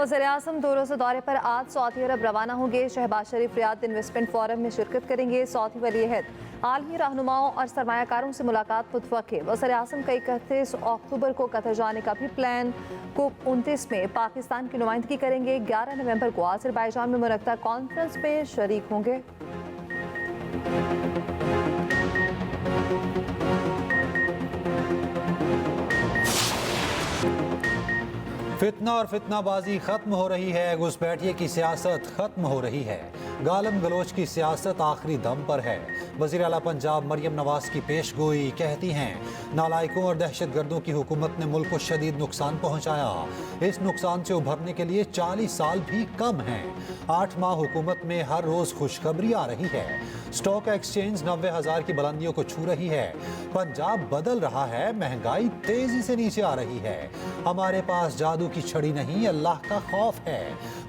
वज़ीर-ए-आज़म 2 रोज़ा दौरे पर आज सऊदी अरब रवाना होंगे। शहबाज शरीफ रियाद इन्वेस्टमेंट फोरम में शिरकत करेंगे। सऊदी वली-ए-अहद आलमी रहनुमाओं और सरमायाकारों से मुलाकात मुतवक्के। वज़ीर-ए-आज़म का 31 अक्टूबर को कतर जाने का भी प्लान। COP29 में पाकिस्तान की नुमाइंदगी करेंगे। 11 नवंबर को अज़रबैजान में मुनक्कदा कॉन्फ्रेंस में शरीक होंगे। फितना और फितनाबाजी खत्म हो रही है, घुसपैठिए की सियासत खत्म हो रही है, गालम गलोच की सियासत आखिरी दम पर है। वज़ीर आला पंजाब मरियम नवाज की पेशगोई कहती हैं, नालायकों और दहशतगर्दों की हुकूमत ने मुल्क को शदीद नुकसान पहुँचाया। इस नुकसान से उभरने के लिए 40 साल भी कम हैं। 8 माह हुकूमत में हर रोज़ खुशखबरी आ रही है। स्टॉक एक्सचेंज 90,000 की बुलंदियों को छू रही है। पंजाब बदल रहा है, महंगाई तेजी से नीचे आ रही है। हमारे पास जादू की छड़ी नहीं, अल्लाह का खौफ है।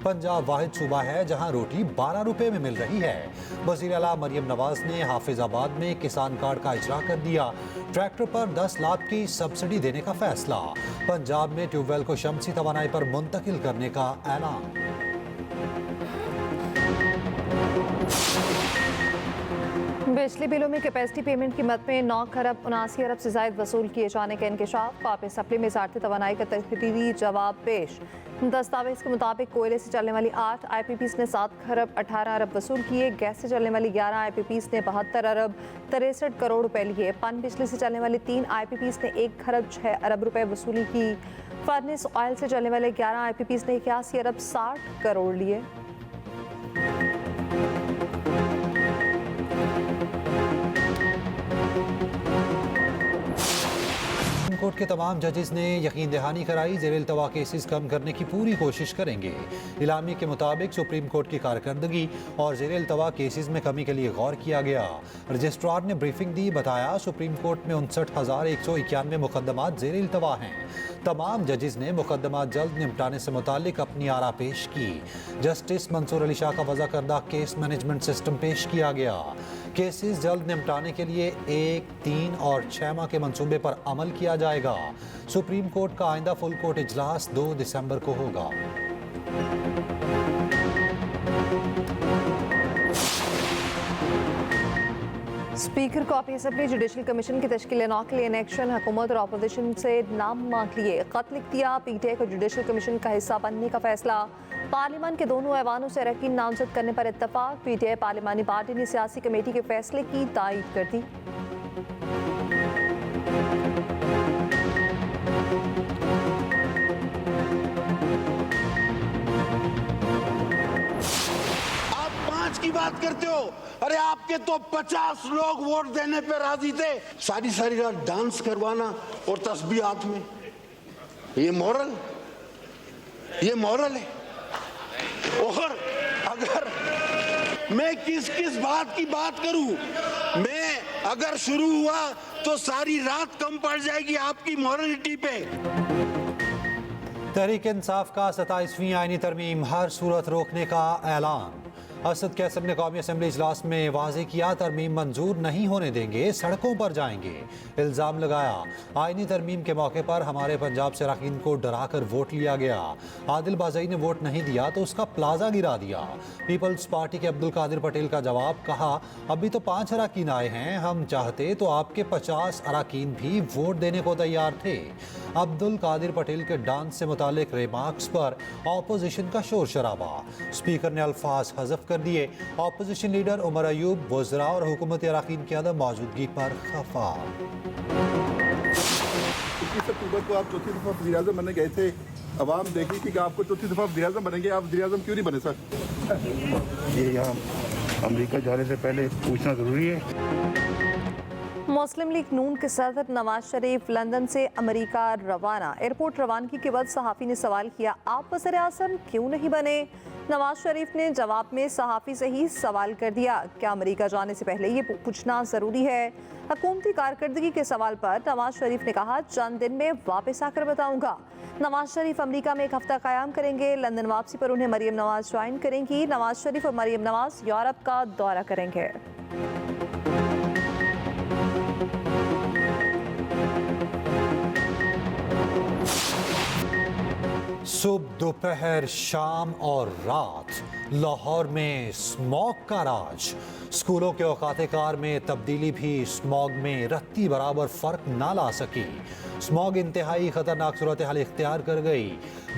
पंजाब वाहिद सूबा है जहां रोटी 12 रुपए में मिल रही है। वज़ीर आला मरियम नवाज ने हाफिजाबाद में किसान कार्ड का इजरा कर दिया। ट्रैक्टर पर 10 लाख की सब्सिडी देने का फैसला। पंजाब में ट्यूबवेल को शमसी तवानाई पर मुंतकिल करने का ऐलान। बिजली बिलों में कैपेसिटी पेमेंट की मद में 9 खरब 79 अरब से ज़ायद वसूल किए जाने का इंकशाफ। वापस सप्ली में ज़ाती तवानाई का तहरीरी जवाब पेश। दस्तावेज के मुताबिक कोयले से चलने वाली 8 IPPs ने 7 खरब 18 अरब वसूल किए। गैस से चलने वाली 11 IPPs ने 72 अरब 63 करोड़ रुपए लिए। पन बिजली से चलने वाली 3 IPPs ने 1 खरब 6 अरब रुपए वसूली की। फर्नेस ऑयल से चलने वाले 11 IPPs ने 81 अरब 60 करोड़ लिए। कोर्ट के तमाम जजेस ने यकीन दहानी कराई, ज़ेर इल्तवा केसेस कम करने की पूरी कोशिश करेंगे। इलामी के मुताबिक सुप्रीम कोर्ट की कारकर्दगी और ज़ेर इल्तवा केसेस में कमी के लिए गौर किया गया। रजिस्ट्रार ने ब्रीफिंग दी, बताया सुप्रीम कोर्ट में 59,191 मुकदमात ज़ेर इल्तवा हैं। तमाम जजेस ने मुकदमात जल्द निपटाने से मुतालिक अपनी आरा पेश की। जस्टिस मंसूर अली शाह का वज़ा करदा केस मैनेजमेंट सिस्टम पेश किया गया। केसेस जल्द निपटाने के लिए 1, 3 और 6 माह के मंसूबे पर अमल किया जाएगा। सुप्रीम कोर्ट का आइंदा फुल कोर्ट इजलास 2 दिसंबर को होगा। Speaker copy assembly judicial commission की तश्कील नौ के लिए इनेक्शन। हुकूमत और अपोजिशन से नाम मांग लिए, खत लिख दिया। PTI को जुडिशल कमीशन का हिस्सा बनने का फैसला। पार्लियामान के दोनों ऐवानों से अरकान नामजद करने पर इत्तफाक। PTI पार्लियामानी पार्टी ने सियासी कमेटी के फैसले की तायीद कर दी। की बात करते हो, अरे आपके तो 50 लोग वोट देने पे राजी थे। सारी सारी रात डांस करवाना और तस्बीह हाथ में, ये मॉरल है। और अगर मैं किस किस बात की बात करूं, मैं अगर शुरू हुआ तो सारी रात कम पड़ जाएगी आपकी मॉरलिटी पे। तहरीक इंसाफ का 27वीं आईनी तरमीम हर सूरत रोकने का ऐलान। असद कैसर ने कौमी असम्बली इजलास में वाज़ेह किया, तरमीम मंजूर नहीं होने देंगे, सड़कों पर जाएंगे। इल्ज़ाम लगाया, आईनी तरमीम के मौके पर हमारे पंजाब से अरकान को डराकर वोट लिया गया। आदिल बाज़ई ने वोट नहीं दिया तो उसका प्लाजा गिरा दिया। पीपल्स पार्टी के अब्दुल कादिर पटेल का जवाब, कहा अभी तो 5 अरकान आए हैं, हम चाहते तो आपके 50 अरकान भी वोट देने को तैयार थे। अब्दुल कादिर पटेल के डांस से मुतालिक रिमार्क्स पर ऑपोजिशन का शोर शराबा। स्पीकर ने अल्फाज हज़फ कर दिए। ऑपोजिशन लीडर उमर अयूब वज़रा और हुकूमत अरकान की अदम मौजूदगी पर खफा। 21 अक्टूबर को आप चौथी दफ़ा वज़ीर-ए-आज़म बनने गए थे, अवाम देखी कि आपको चौथी दफ़ा वज़ीर-ए-आज़म बनेंगे, आप वज़ीर-ए-आज़म क्यों नहीं बने सर? ये यहाँ अमेरिका जाने से पहले पूछना ज़रूरी है। मुस्लिम लीग नून के सदर नवाज शरीफ लंदन से अमेरिका रवाना। एयरपोर्ट रवानगी के बाद सहाफ़ी ने सवाल किया, आप वज़ीर-ए-आज़म क्यों नहीं बने? नवाज शरीफ ने जवाब में सहाफ़ी से ही सवाल कर दिया, क्या अमेरिका जाने से पहले ये पूछना ज़रूरी है? हुकूमती कारकर्दगी के सवाल पर नवाज शरीफ ने कहा, चंद दिन में वापस आकर बताऊंगा। नवाज शरीफ अमेरिका में 1 हफ्ता क़याम करेंगे। लंदन वापसी पर उन्हें मरियम नवाज ज्वाइन करेंगी। नवाज शरीफ और मरियम नवाज यूरोप का दौरा करेंगे। सुबह दोपहर शाम और रात लाहौर में स्मॉग का राज। स्कूलों के औकात कार में तब्दीली भी स्मॉग में रत्ती बराबर फर्क ना ला सकी। स्मॉग इंतहाई खतरनाक सूरत हाल इख्तियार कर गई।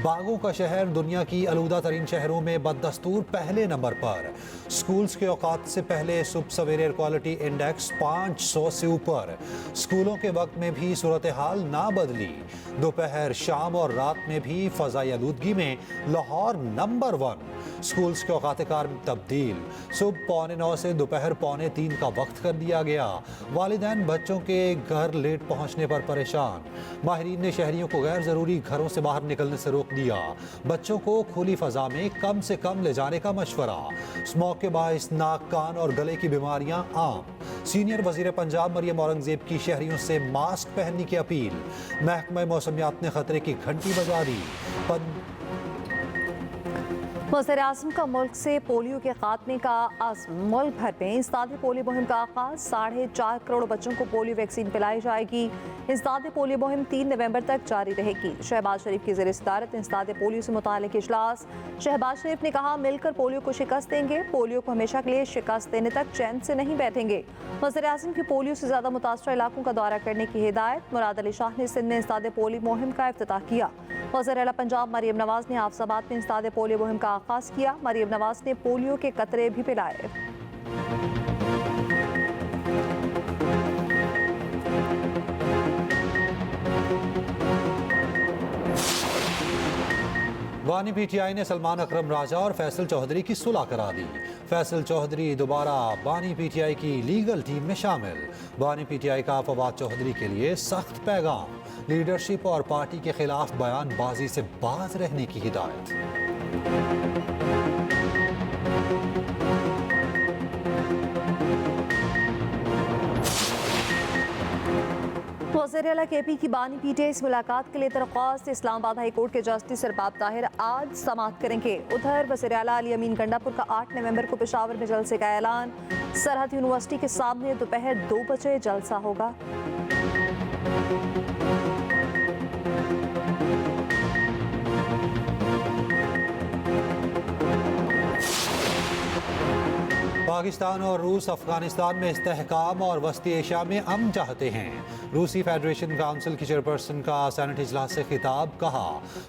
बागों का शहर दुनिया की आलूदा तरीन शहरों में बददस्तूर पहले नंबर पर। स्कूल्स के औकात से पहले सुबह सवेरे एयर क्वालिटी इंडेक्स 500 से ऊपर। स्कूलों के वक्त में भी सूरत हाल ना बदली। दोपहर शाम और रात में भी फजाई आलूदगी में लाहौर नंबर 1। स्कूल्स के औकात कार में तब्दील। सुबह 8:45 से दोपहर 2:45 का वक्त कर दिया गया। वालिदैन बच्चों के घर लेट पहुंचने पर परेशान। माहिरीन ने शहरियों को गैर जरूरी घरों से बाहर निकलने से रोक दिया। बच्चों को खुली फजा में कम से कम ले जाने का मशवरा। स्मॉग के बाइस नाक, कान और गले की बीमारियां आम। सीनियर वजीर पंजाब मरियम औरंगजेब की शहरियों से मास्क पहनने की अपील। महकमा मौसमियात ने खतरे की घंटी बजा दी। वज़ीर आज़म का मुल्क से पोलियो के खात्मे का आज़म। मुल्क भर में इंसदाद पोलियो मुहिम का आगाज। 4.5 करोड़ बच्चों को पोलियो वैक्सीन पिलाई जाएगी। इंसदाद पोलियो मुहिम 3 नवंबर तक जारी रहेगी। शहबाज शरीफ की ज़ेर सदारत इंसदाद पोलियो से मुताल्लिक़ इजलास। शहबाज शरीफ ने कहा, मिलकर पोलियो को शिकस्त देंगे। पोलियो को हमेशा के लिए शिकस्त देने तक चैन से नहीं बैठेंगे। वज़ीर आज़म की पोलियो से ज़्यादा मुतासरा इलाकों का दौरा करने की हिदायत। मुराद अली शाह ने सिंध में इंसदाद पोलियो मुहिम का इफ्तिताह किया। वज़ीर आला पंजाब मरियम नवाज ने हाफिजाबाद में इंसदाद पोलियो मुहिम का आगाज किया। मरियम नवाज ने पोलियो के कतरे भी पिलाए। बानी पीटीआई ने सलमान अकरम राजा और फैसल चौधरी की सुलह करा दी। फैसल चौधरी दोबारा बानी पीटीआई की लीगल टीम में शामिल। बानी पीटीआई का फवाद चौधरी के लिए सख्त पैगाम। लीडरशिप और पार्टी के खिलाफ बयानबाजी से बाज रहने की हिदायत। वज़ीर आला केपी की बानी पीटीआई से मुलाकात के लिए दरख्वास्त। इस्लामाबाद हाई कोर्ट के जस्टिस अरबाब ताहिर आज समाअत करेंगे। उधर वज़ीर आला अली अमीन गंडापुर का 8 नवंबर को पेशावर में जलसे का ऐलान। सरहद यूनिवर्सिटी के सामने दोपहर 2 बजे जलसा होगा। पाकिस्तान और रूस अफगानिस्तान में इस्तेहकाम और वस्ती एशिया में अमन चाहते हैं। रूसी फेडरेशन काउंसिल की चेयरपर्सन का सेनेट इजलास से खिताब। कहा,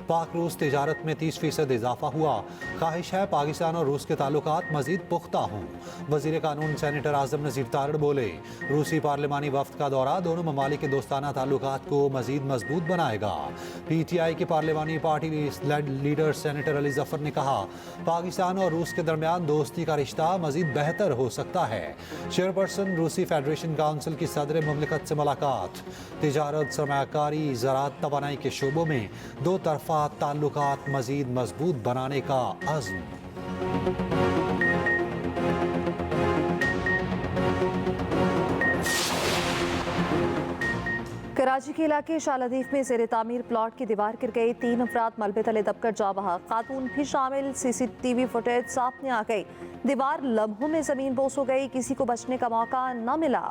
पाक रूस तिजारत में 30% इजाफा हुआ। ख्वाहिश है पाकिस्तान और रूस के ताल्लुकात मजीद पुख्ता हों। वजीर कानून सेनेटर आजम नज़ीर तारड़ बोले, रूसी पार्लिमानी वफ्द का दौरा दोनों ममालिक के दोस्ताना ताल्लुकात को मजीद मजबूत बनाएगा। PTI की पार्लिमानी party leader senator Ali Zafar ने कहा, पाकिस्तान और रूस के दरमियान दोस्ती का रिश्ता मजीद बेहतर हो सकता है। चेयरपर्सन रूसी फेडरेशन काउंसिल की सदर मुमलिकत से मुलाकात। तिजारत, सरमायाकारी, ज़राअत, तवानाई के शोबों में दो तरफा ताल्लुकात मजीद मजबूत बनाने का अज़्म। कराची के इलाके शालादीफ में ज़ेर तामीर प्लॉट की दीवार गिर गई। 3 अफराद मलबे तले दबकर जा बहा। खातून भी शामिल। CCTV फुटेज सामने आ गई। दीवार लम्हों में जमीन बोस हो गई। किसी को बचने का मौका न मिला।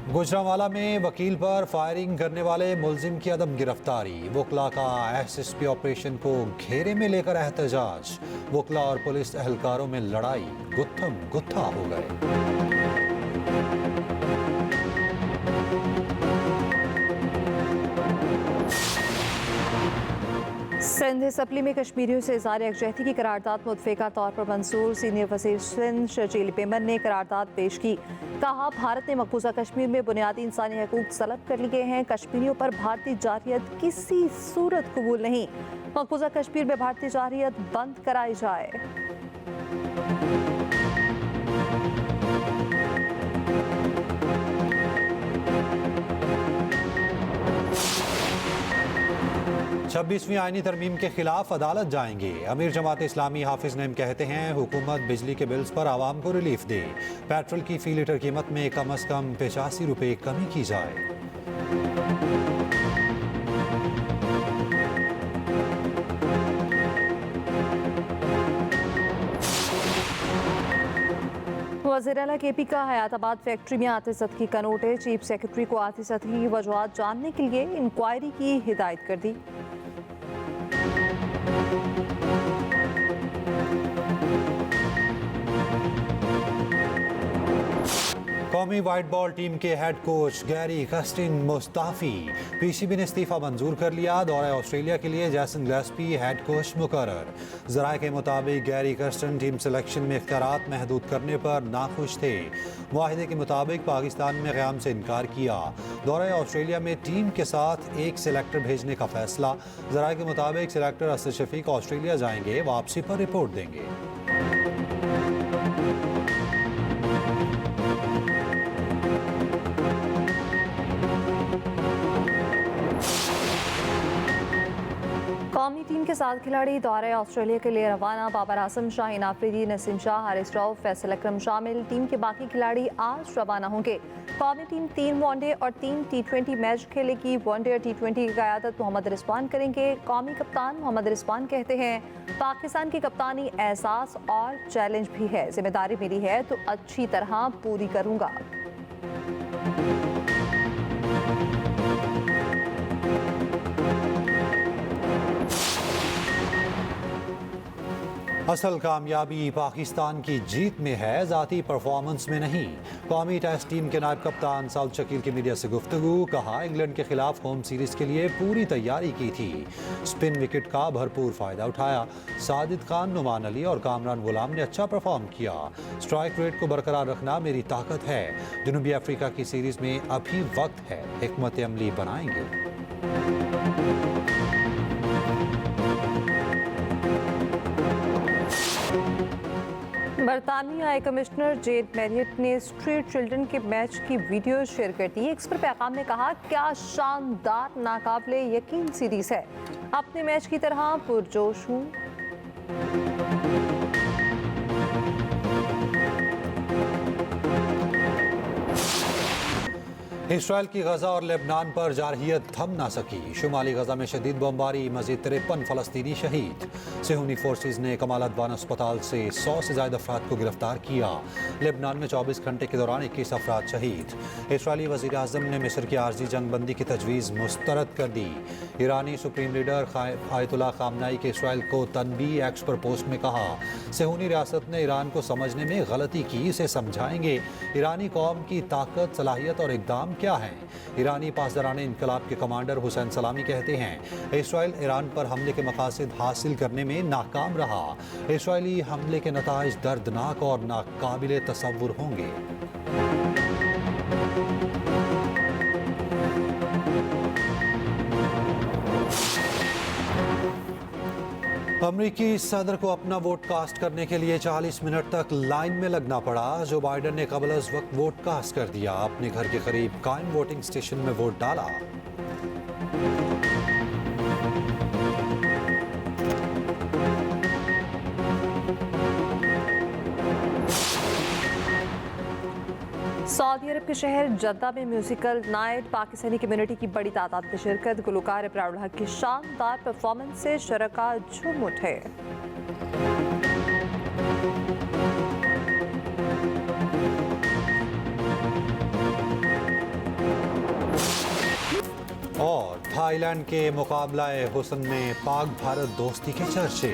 गुजरांवाला में वकील पर फायरिंग करने वाले मुलजिम की अदम गिरफ्तारी। वकला का SSP ऑपरेशन को घेरे में लेकर एहतजाज। वकला और पुलिस एहलकारों में लड़ाई, गुत्थम गुत्था हो गए। सिंध असम्बली में कश्मीरियों से इज़हार यकजहती की करारदाद मुतफ़िका तौर पर मंजूर। सीनियर वज़ीर सिंध शर्जील पेमन ने करारदाद पेश की। कहा, भारत ने मकबूजा कश्मीर में बुनियादी इंसानी हकूक़ तलब कर लिए हैं। कश्मीरियों पर भारतीय जारियत किसी सूरत कबूल नहीं। मकबूजा कश्मीर में भारतीय जारियत बंद कराई जाए। छब्बीसवीं आईनी तरमीम के खिलाफ अदालत जाएंगे। अमीर जमात इस्लामी हाफिज नईम कहते हैं, हुकूमत बिजली के बिल्स पर आवाम को रिलीफ दे। पेट्रोल की फी लीटर कीमत में कम अज कम 85 रुपये कमी की जाए। वज़ीर-ए-आला केपी का हयाताबाद फैक्ट्री में आतिशत का नोटिस। चीफ सेक्रेटरी को आतिशत की वजूहात जानने के लिए इंक्वायरी की हिदायत कर दी। कौमी वाइट बॉल टीम के हेड कोच गैरी कर्स्टिन मुस्ताफी। पीसीबी ने इस्तीफा मंजूर कर लिया। दौरे ऑस्ट्रेलिया के लिए जैसन गिलेस्पी हेड कोच मुकर्रर। ज़राए के मुताबिक गैरी कर्स्टिन टीम सिलेक्शन में इख्तियारात महदूद करने पर नाखुश थे। मुआहिदे के मुताबिक पाकिस्तान में क़याम से इनकार किया। दौरे ऑस्ट्रेलिया में टीम के साथ एक सिलेक्टर भेजने का फैसला। ज़राए के मुताबिक सिलेक्टर असद शफीक ऑस्ट्रेलिया जाएंगे, वापसी पर रिपोर्ट देंगे। कौमी टीम के 7 खिलाड़ी दौरे ऑस्ट्रेलिया के लिए रवाना। बाबर आजम, शाहीन आफरीदी, नसीम शाह, हारिस रऊफ, फैसल अकरम शामिल। टीम के बाकी खिलाड़ी आज रवाना होंगे। कौमी टीम 3 वनडे और 3 T20 मैच खेलेगी। वनडे और T20 की क़यादत मोहम्मद रिजवान करेंगे। कौमी कप्तान मोहम्मद रिजवान कहते हैं, पाकिस्तान की कप्तानी एहसास और चैलेंज भी है। जिम्मेदारी मिली है तो अच्छी तरह पूरी करूँगा। असल कामयाबी पाकिस्तान की जीत में है, ज़ाती परफॉर्मेंस में नहीं। कौमी टेस्ट टीम के नायब कप्तान साउद शकील की मीडिया से गुफ्तगू। कहा, इंग्लैंड के खिलाफ होम सीरीज के लिए पूरी तैयारी की थी। स्पिन विकेट का भरपूर फ़ायदा उठाया। साजिद खान, नुमान अली और कामरान गुलाम ने अच्छा परफॉर्म किया। स्ट्राइक रेट को बरकरार रखना मेरी ताकत है। जनूबी अफ्रीका की सीरीज में अभी वक्त है, हिकमत अमली बनाएंगे। बरतानवी हाई कमिश्नर जेड मैरियट ने स्ट्रीट चिल्ड्रन के मैच की वीडियो शेयर कर दी। एक्स पर पैगाम में कहा, क्या शानदार नाकाबिले यकीन सीरीज है। अपने मैच की तरह पुरजोश हूँ। इसराइल की गजा और लेबनान पर जारहियत थम ना सकी। शुमाली गजा में शदीद बमबारी, मजीद 53 फ़लस्तीनी शहीद। सेहूनी फोर्सेज ने कमाल अदवान अस्पताल से 100 से ज़्यादा अफराद को गिरफ्तार किया। लेबनान में 24 घंटे के दौरान 21 अफराद शहीद। इसराइली वज़ीर आज़म ने मिस्र की आर्जी जंग बंदी की तजवीज़ मुस्तरद कर दी। ईरानी सुप्रीम लीडर आयतुल्लाह खामनाई के इसराइल को तनबीह एक्स पर पोस्ट में कहा, सेहूनी रियासत ने ईरान को समझने में गलती की, इसे समझाएंगे। ईरानी कौम की ताकत, सलाहियत और इक़दाम क्या है। ईरानी पासदारान इनकलाब के कमांडर हुसैन सलामी कहते हैं, इसराइल ईरान पर हमले के मकासद हासिल करने में नाकाम रहा। इसराइली हमले के नताइज दर्दनाक और नाकाबिले तसव्वुर होंगे। अमरीकी सदर को अपना वोट कास्ट करने के लिए 40 मिनट तक लाइन में लगना पड़ा। जो बाइडन ने कबल अज़ वक्त वोट कास्ट कर दिया। अपने घर के करीब कायम वोटिंग स्टेशन में वोट डाला। सऊदी अरब के शहर जद्दा में म्यूजिकल नाइट। पाकिस्तानी कम्युनिटी की बड़ी तादाद में शिरकत। गुलकार इब्रारुल हक की शानदार परफॉर्मेंस से शरका झूम उठे। और थाईलैंड के मुकाबला-ए हुस्न में पाक भारत दोस्ती के चर्चे।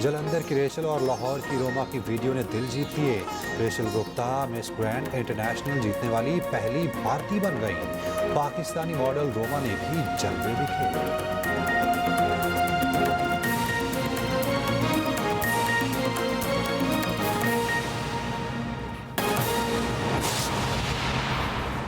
जलंधर की रेशल और लाहौर की रोमा की वीडियो ने दिल जीत लिए। Rachel Gupta Miss Grand International जीतने वाली पहली भारतीय बन गई। पाकिस्तानी मॉडल रोमा ने भी जलवे बिखेरे।